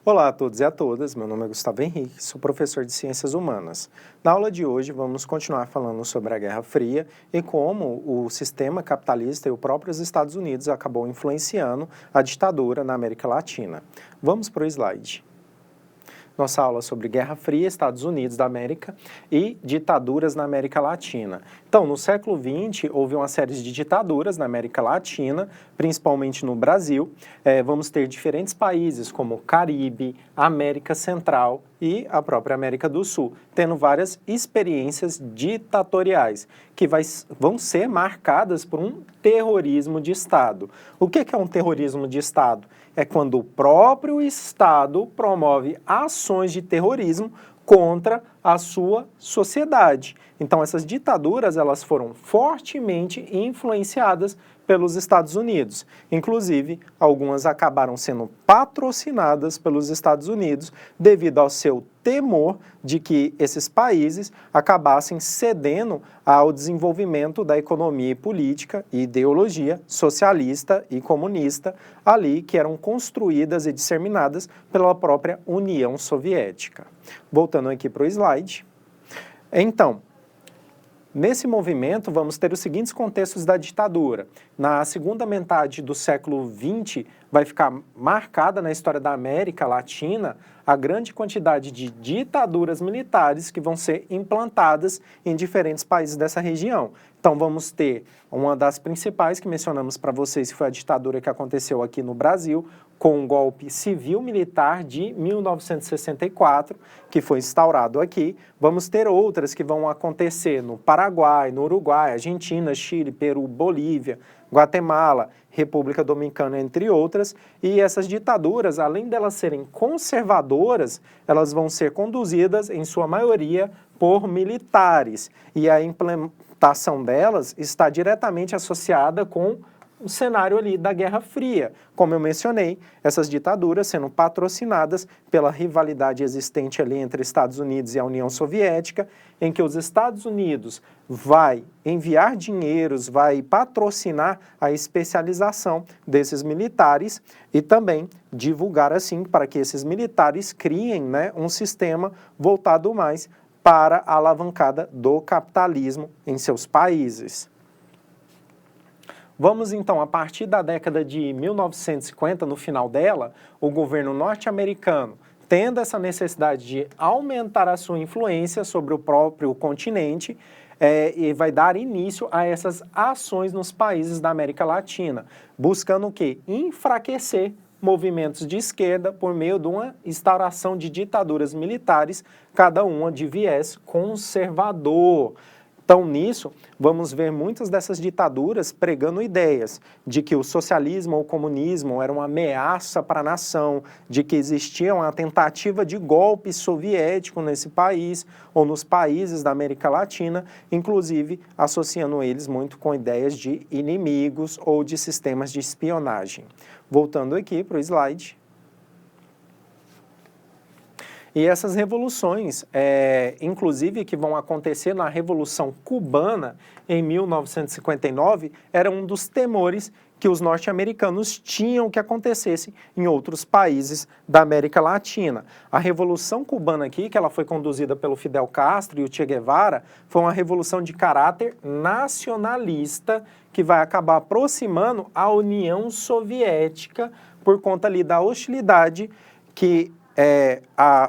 Olá a todos e a todas, meu nome é Gustavo Henrique, sou professor de Ciências Humanas. Na aula de hoje vamos continuar falando sobre a Guerra Fria e como o sistema capitalista e o próprio Estados Unidos acabou influenciando a ditadura na América Latina. Vamos para o slide. Nossa aula sobre Guerra Fria, Estados Unidos da América e ditaduras na América Latina. Então, no século XX, houve uma série de ditaduras na América Latina, principalmente no Brasil. Vamos ter diferentes países como Caribe, América Central e a própria América do Sul, tendo várias experiências ditatoriais que vão ser marcadas por um terrorismo de Estado. O que é um terrorismo de Estado? É quando o próprio Estado promove ações de terrorismo contra a sua sociedade. Então, essas ditaduras, elas foram fortemente influenciadas pelos Estados Unidos. Inclusive, algumas acabaram sendo patrocinadas pelos Estados Unidos devido ao seu temor de que esses países acabassem cedendo ao desenvolvimento da economia e política e ideologia socialista e comunista ali que eram construídas e disseminadas pela própria União Soviética. Voltando aqui para o slide. Então, nesse movimento, vamos ter os seguintes contextos da ditadura. Na segunda metade do século XX, vai ficar marcada na história da América Latina a grande quantidade de ditaduras militares que vão ser implantadas em diferentes países dessa região. Então, vamos ter uma das principais que mencionamos para vocês, que foi a ditadura que aconteceu aqui no Brasil, com um golpe civil-militar de 1964, que foi instaurado aqui. Vamos ter outras que vão acontecer no Paraguai, no Uruguai, Argentina, Chile, Peru, Bolívia, Guatemala, República Dominicana, entre outras. E essas ditaduras, além delas serem conservadoras, elas vão ser conduzidas, em sua maioria, por militares. E a implementação delas está diretamente associada com o cenário ali da Guerra Fria. Como eu mencionei, essas ditaduras sendo patrocinadas pela rivalidade existente ali entre Estados Unidos e a União Soviética, em que os Estados Unidos vai enviar dinheiros, vai patrocinar a especialização desses militares e também divulgar assim para que esses militares criem, um sistema voltado mais para a alavancada do capitalismo em seus países. Vamos então, a partir da década de 1950, no final dela, o governo norte-americano, tendo essa necessidade de aumentar a sua influência sobre o próprio continente, e vai dar início a essas ações nos países da América Latina, buscando o quê? Enfraquecer movimentos de esquerda por meio de uma instauração de ditaduras militares, cada uma de viés conservador. Então, nisso, vamos ver muitas dessas ditaduras pregando ideias de que o socialismo ou o comunismo era uma ameaça para a nação, de que existia uma tentativa de golpe soviético nesse país ou nos países da América Latina, inclusive associando eles muito com ideias de inimigos ou de sistemas de espionagem. Voltando aqui para o slide. E essas revoluções, inclusive que vão acontecer na Revolução Cubana, em 1959, era um dos temores que os norte-americanos tinham que acontecesse em outros países da América Latina. A Revolução Cubana aqui, que ela foi conduzida pelo Fidel Castro e o Che Guevara, foi uma revolução de caráter nacionalista que vai acabar aproximando a União Soviética por conta ali da hostilidade que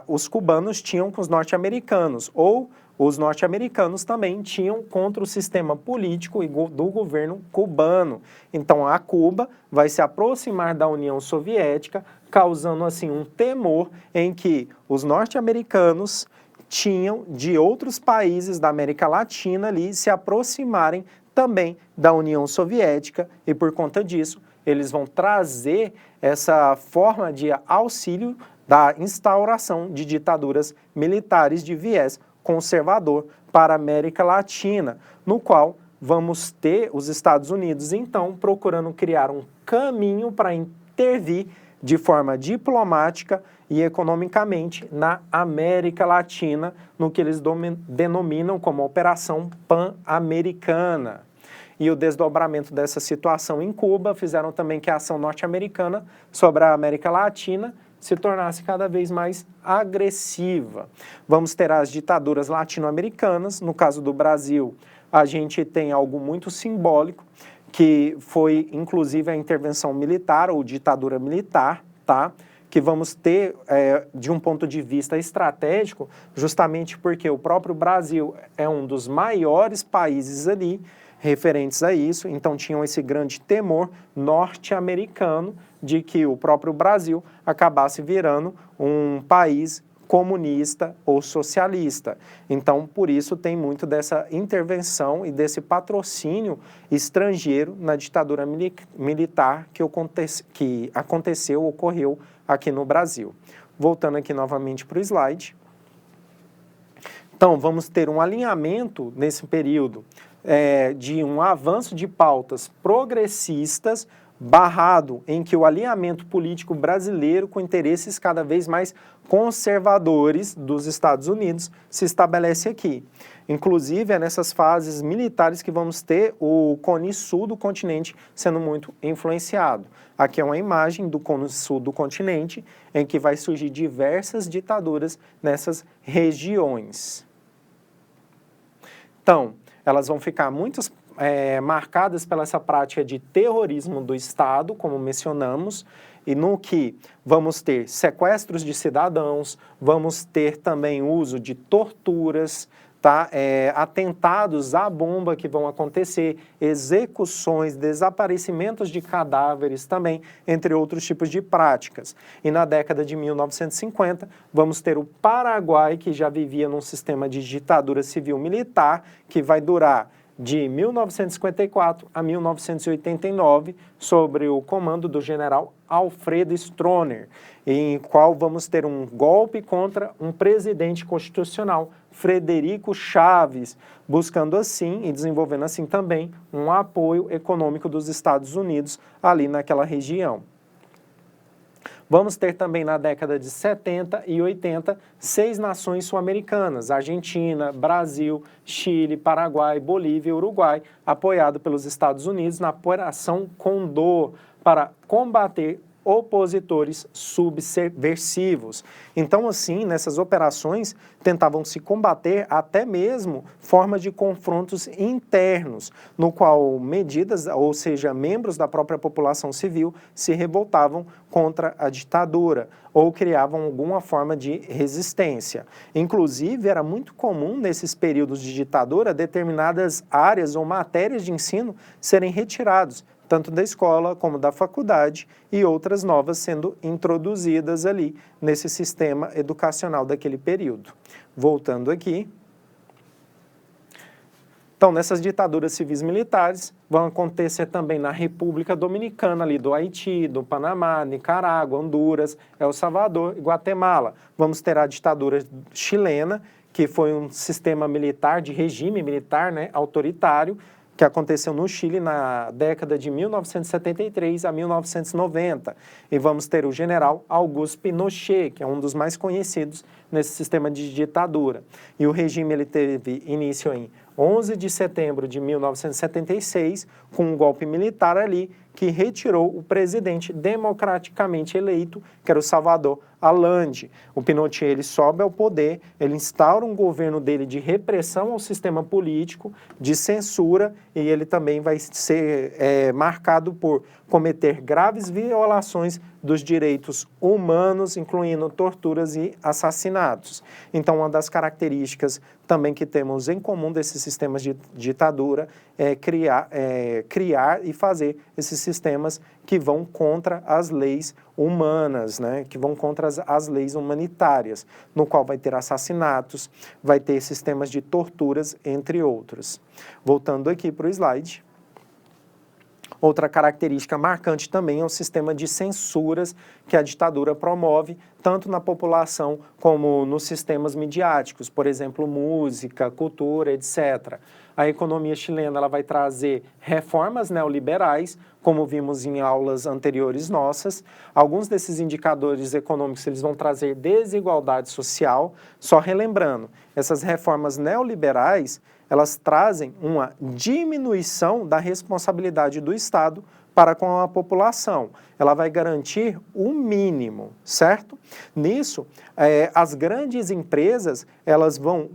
os cubanos tinham com os norte-americanos, ou os norte-americanos também tinham contra o sistema político do governo cubano. Então, a Cuba vai se aproximar da União Soviética, causando assim um temor em que os norte-americanos tinham de outros países da América Latina ali se aproximarem também da União Soviética e, por conta disso, eles vão trazer essa forma de auxílio da instauração de ditaduras militares de viés conservador para a América Latina, no qual vamos ter os Estados Unidos, então, procurando criar um caminho para intervir de forma diplomática e economicamente na América Latina, no que eles denominam como Operação Pan-Americana. E o desdobramento dessa situação em Cuba fizeram também que a ação norte-americana sobre a América Latina se tornasse cada vez mais agressiva. Vamos ter as ditaduras latino-americanas, no caso do Brasil, a gente tem algo muito simbólico, que foi inclusive a intervenção militar ou ditadura militar, tá? Que vamos ter de um ponto de vista estratégico, justamente porque o próprio Brasil é um dos maiores países ali referentes a isso, então tinham esse grande temor norte-americano de que o próprio Brasil acabasse virando um país comunista ou socialista. Então, por isso, tem muito dessa intervenção e desse patrocínio estrangeiro na ditadura militar que aconteceu, ocorreu aqui no Brasil. Voltando aqui novamente para o slide. Então, vamos ter um alinhamento nesse período de um avanço de pautas progressistas barrado em que o alinhamento político brasileiro com interesses cada vez mais conservadores dos Estados Unidos se estabelece aqui. Inclusive, é nessas fases militares que vamos ter o cone sul do continente sendo muito influenciado. Aqui é uma imagem do cone sul do continente, em que vai surgir diversas ditaduras nessas regiões. Então, elas vão ficar muito marcadas pela essa prática de terrorismo do Estado, como mencionamos, e no que vamos ter sequestros de cidadãos, vamos ter também uso de torturas, tá? Atentados à bomba que vão acontecer, execuções, desaparecimentos de cadáveres também, entre outros tipos de práticas. E na década de 1950, vamos ter o Paraguai, que já vivia num sistema de ditadura civil-militar, que vai durar de 1954 a 1989, sobre o comando do general Alfredo Stroessner, em qual vamos ter um golpe contra um presidente constitucional, Frederico Chaves, buscando assim e desenvolvendo assim também um apoio econômico dos Estados Unidos ali naquela região. Vamos ter também na década de 70 e 80, 6 nações sul-americanas, Argentina, Brasil, Chile, Paraguai, Bolívia e Uruguai, apoiado pelos Estados Unidos na Operação Condor, para combater opositores subversivos. Então, assim, nessas operações, tentavam se combater até mesmo formas de confrontos internos, no qual medidas, ou seja, membros da própria população civil, se revoltavam contra a ditadura ou criavam alguma forma de resistência. Inclusive, era muito comum, nesses períodos de ditadura, determinadas áreas ou matérias de ensino serem retirados, tanto da escola como da faculdade, e outras novas sendo introduzidas ali nesse sistema educacional daquele período. Voltando aqui. Então, nessas ditaduras civis militares, vão acontecer também na República Dominicana, ali do Haiti, do Panamá, Nicarágua, Honduras, El Salvador e Guatemala. Vamos ter a ditadura chilena, que foi um sistema militar, de regime militar, né, autoritário, que aconteceu no Chile na década de 1973 a 1990. E vamos ter o general Augusto Pinochet, que é um dos mais conhecidos nesse sistema de ditadura. E o regime ele teve início em 11 de setembro de 1976, com um golpe militar ali, que retirou o presidente democraticamente eleito, que era o Salvador Allende. O Pinochet ele sobe ao poder, ele instaura um governo dele de repressão ao sistema político, de censura, e ele também vai ser marcado por cometer graves violações dos direitos humanos, incluindo torturas e assassinatos. Então, uma das características também que temos em comum desses sistemas de ditadura é criar e fazer esses sistemas que vão contra as leis humanas, né? Que vão contra as leis humanitárias, no qual vai ter assassinatos, vai ter sistemas de torturas, entre outros. Voltando aqui para o slide. Outra característica marcante também é o sistema de censuras que a ditadura promove, tanto na população como nos sistemas midiáticos, por exemplo, música, cultura, etc. A economia chilena ela vai trazer reformas neoliberais, como vimos em aulas anteriores nossas. Alguns desses indicadores econômicos eles vão trazer desigualdade social. Só relembrando, essas reformas neoliberais elas trazem uma diminuição da responsabilidade do Estado para com a população. Ela vai garantir o mínimo, certo? Nisso, as grandes empresas, elas vão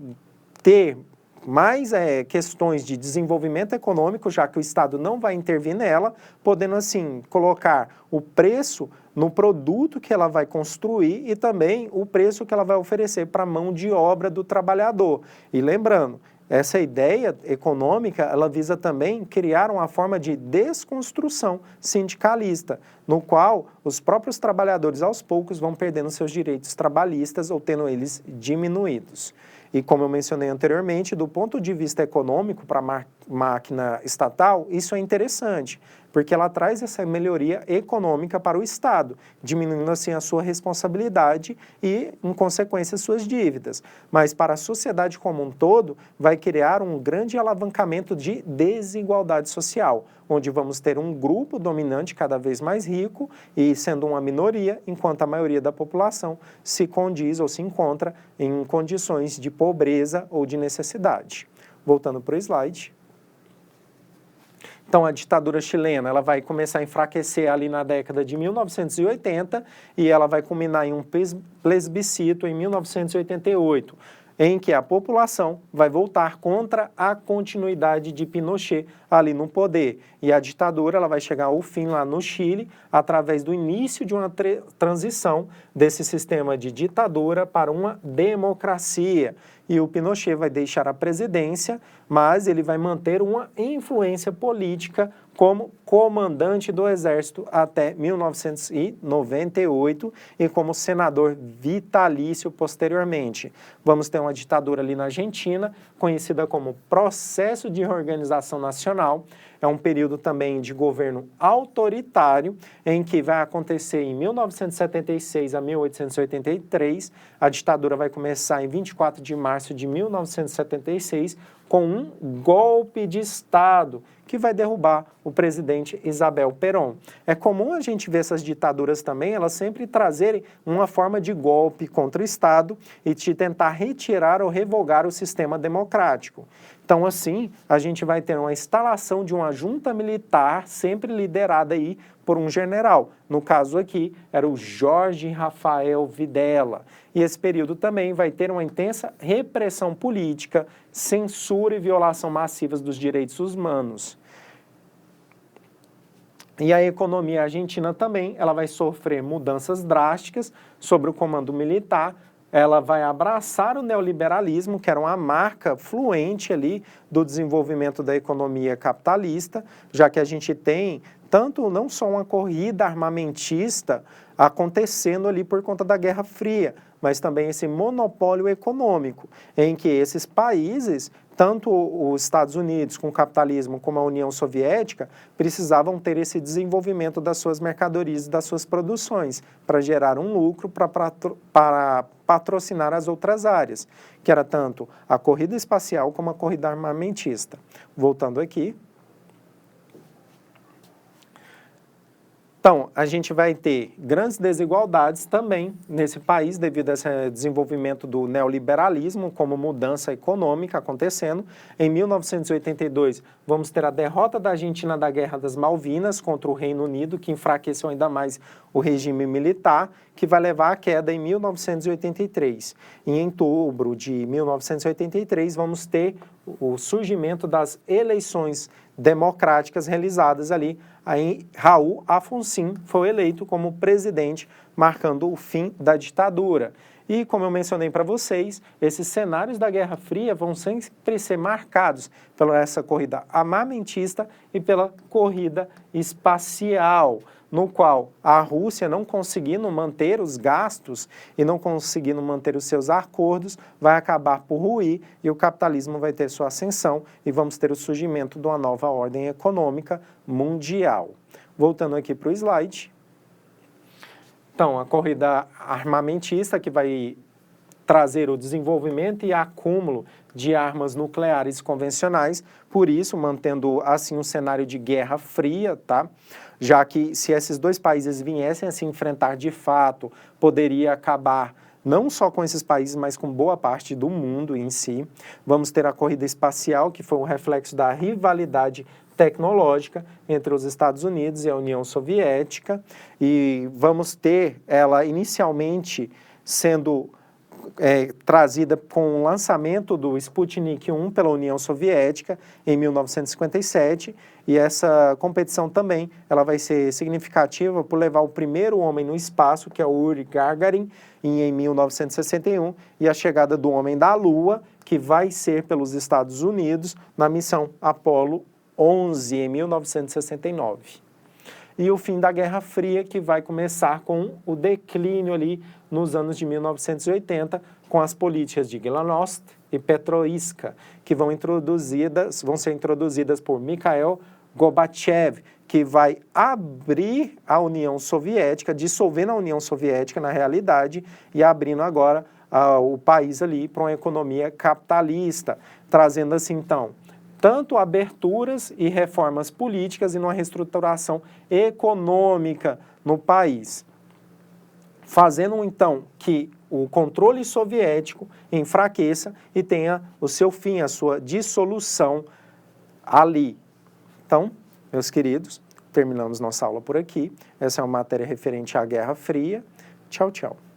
ter mais questões de desenvolvimento econômico, já que o Estado não vai intervir nela, podendo assim colocar o preço no produto que ela vai construir e também o preço que ela vai oferecer para a mão de obra do trabalhador. E lembrando, essa ideia econômica, ela visa também criar uma forma de desconstrução sindicalista, no qual os próprios trabalhadores aos poucos vão perdendo seus direitos trabalhistas ou tendo eles diminuídos. E como eu mencionei anteriormente, do ponto de vista econômico para a máquina estatal, isso é interessante, porque ela traz essa melhoria econômica para o Estado, diminuindo assim a sua responsabilidade e, em consequência, suas dívidas. Mas para a sociedade como um todo, vai criar um grande alavancamento de desigualdade social, onde vamos ter um grupo dominante cada vez mais rico e sendo uma minoria, enquanto a maioria da população se condiz ou se encontra em condições de pobreza ou de necessidade. Voltando para o slide. Então, a ditadura chilena, ela vai começar a enfraquecer ali na década de 1980 e ela vai culminar em um plebiscito em 1988, em que a população vai voltar contra a continuidade de Pinochet ali no poder. E a ditadura ela vai chegar ao fim lá no Chile, através do início de uma transição desse sistema de ditadura para uma democracia. E o Pinochet vai deixar a presidência, mas ele vai manter uma influência política como comandante do Exército até 1998 e como senador vitalício posteriormente. Vamos ter uma ditadura ali na Argentina, conhecida como Processo de Reorganização Nacional. É um período também de governo autoritário, em que vai acontecer em 1976 a 1883. A ditadura vai começar em 24 de março de 1976, com um golpe de Estado que vai derrubar o presidente Isabel Perón. É comum a gente ver essas ditaduras também, elas sempre trazerem uma forma de golpe contra o Estado e de tentar retirar ou revogar o sistema democrático. Então, assim, a gente vai ter uma instalação de uma junta militar sempre liderada aí por um general. No caso aqui, era o Jorge Rafael Videla. E esse período também vai ter uma intensa repressão política, censura e violação massivas dos direitos humanos. E a economia argentina também, ela vai sofrer mudanças drásticas sobre o comando militar. Ela vai abraçar o neoliberalismo, que era uma marca fluente ali do desenvolvimento da economia capitalista, já que a gente tem tanto não só uma corrida armamentista acontecendo ali por conta da Guerra Fria, mas também esse monopólio econômico, em que esses países, tanto os Estados Unidos com o capitalismo como a União Soviética, precisavam ter esse desenvolvimento das suas mercadorias e das suas produções, para gerar um lucro para patrocinar as outras áreas, que era tanto a corrida espacial como a corrida armamentista. Voltando aqui. Então, a gente vai ter grandes desigualdades também nesse país devido a esse desenvolvimento do neoliberalismo como mudança econômica acontecendo. Em 1982, vamos ter a derrota da Argentina da Guerra das Malvinas contra o Reino Unido, que enfraqueceu ainda mais o regime militar, que vai levar à queda em 1983. E em outubro de 1983, vamos ter o surgimento das eleições democráticas realizadas ali. Aí Raul Alfonsín foi eleito como presidente, marcando o fim da ditadura. E como eu mencionei para vocês, esses cenários da Guerra Fria vão sempre ser marcados pela essa corrida armamentista e pela corrida espacial, no qual a Rússia, não conseguindo manter os gastos e não conseguindo manter os seus acordos, vai acabar por ruir e o capitalismo vai ter sua ascensão e vamos ter o surgimento de uma nova ordem econômica mundial. Voltando aqui para o slide. Então, a corrida armamentista que vai trazer o desenvolvimento e acúmulo de armas nucleares convencionais, por isso mantendo assim um cenário de guerra fria, tá? Já que se esses dois países viessem a se enfrentar de fato, poderia acabar não só com esses países, mas com boa parte do mundo em si. Vamos ter a corrida espacial, que foi um reflexo da rivalidade tecnológica entre os Estados Unidos e a União Soviética, e vamos ter ela inicialmente sendo trazida com o lançamento do Sputnik 1 pela União Soviética em 1957, e essa competição também ela vai ser significativa por levar o primeiro homem no espaço, que é o Yuri Gagarin, em 1961, e a chegada do homem da Lua, que vai ser pelos Estados Unidos na missão Apollo 11, em 1969. E o fim da Guerra Fria, que vai começar com o declínio ali nos anos de 1980, com as políticas de Glasnost e Petroiska, que vão ser introduzidas por Mikhail Gorbachev, que vai abrir a União Soviética, dissolvendo a União Soviética na realidade e abrindo agora o país ali para uma economia capitalista, trazendo assim então tanto aberturas e reformas políticas e uma reestruturação econômica no país, fazendo então que o controle soviético enfraqueça e tenha o seu fim, a sua dissolução ali. Então, meus queridos, terminamos nossa aula por aqui. Essa é uma matéria referente à Guerra Fria. Tchau, tchau.